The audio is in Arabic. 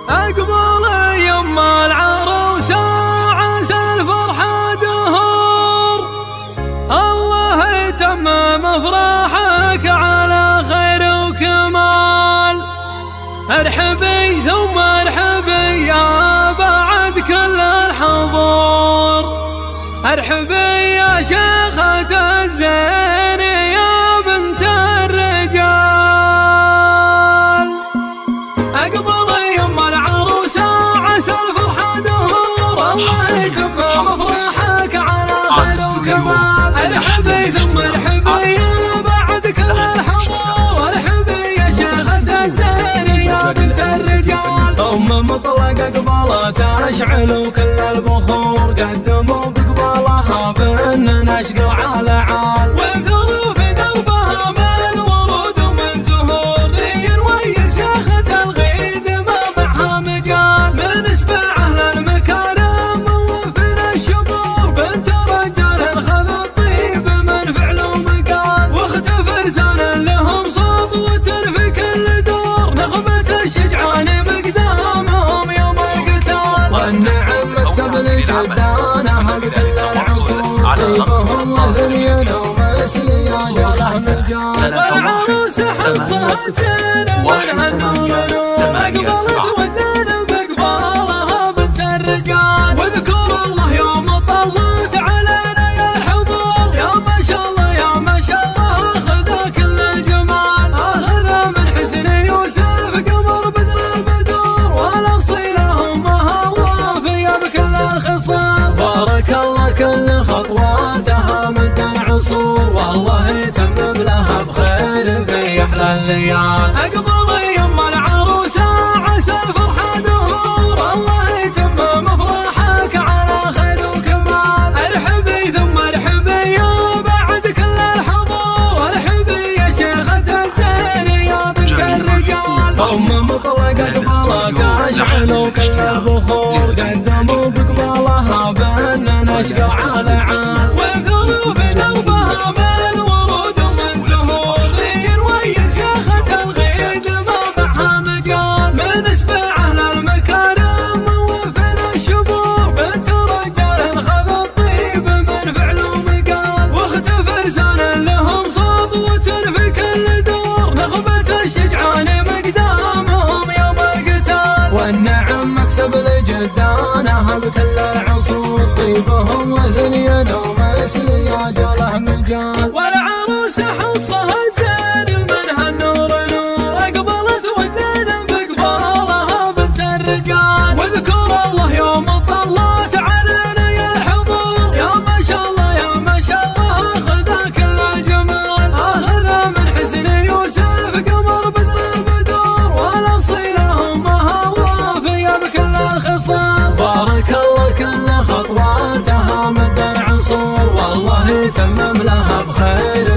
أقبل يما العروسة عسى الفرحة دهور، الله يتمم أفراحك على خير وكمال. ارحبي ثم ارحبي يا بعد كل الحضور، ارحبي يا شيخة الزين يا بنت الرجال. أقبل يما العروسة عسى الفرحة دهور، الله يتمم أفراحك على خير وكمال. ارحبي ثم ارحبي يا بعد كل الحضور، ارحبي يا شيخة الزين يا بنت الرجال. أم مطلقة قبلت أشعل وكل البخور، قدموا بقبالها بأن نشقى على عال، وانثروا في دربها من ورود ومن زهور. غير ويا شيخة الغيد ما معها مجال، من اسباعه للمكارم وفن الشبور. بنت رجال خذ الطيب من فعل ومقال، واخت فرسان لهم صوت وترفي كل دور. نغمة الشجعان بقدامهم يوم القتال، والنعم مكسب لجدانها بكل العصور. طيبهم وثنين ومثلي يا جرح مجال، والعروس حصها زين ومنها النور نور. أقبلت وزين بقبالها بنت الرجال، واذكر الله يوم طلت علينا يا الحضور. يا ما شاء الله يا ما شاء الله أخذ كل الجمال، أخذ من حسن يوسف قمر بدر البدور. والأصيلة أمها وافية بكل الخصال، بارك الله كل خطواتها مد العصور. والله يتمم لها بخير في أحلى الليال. أقبل يما العروسة عسى الفرحة دهور، الله يتمم أفراحك على خير وكمال. ارحبي ثم ارحبي يا بعد كل الحضور، ارحبي يا شيخة الزين يا بنت الرجال. أم مطلقة قبلت أشعل وكل البخور، قدموا بقبالها بأن نشقى على عال، وانثروا في دربها من ورود ومن زهور. غير ويا شيخة الغيد ما معها مجال، من اسباعه للمكارم وفن الشبور. بنت رجال خذ الطيب من فعل ومقال، واخت فرسان لهم صوت وترفي كل دور. نغمة الشجعان مقدامهم يوم القتال، والنعم مكسب لجدانها بكل العصور. طيبهم وثنين ومثلي يا جرح مجال، والعروس حصها زين منها النور نور. أقبلت وزين بقبالها بنت الرجال، واذكر الله يوم طلت علينا يا الحضور. يا ما شاء الله يا ما شاء الله أخذ كل الجمال، أخذ من حسن يوسف قمر بدر البدور. والأصيلة أمها وافية بكل الخصال، بارك الله كل خطواتها مد العصور. والله يتمم لها بخير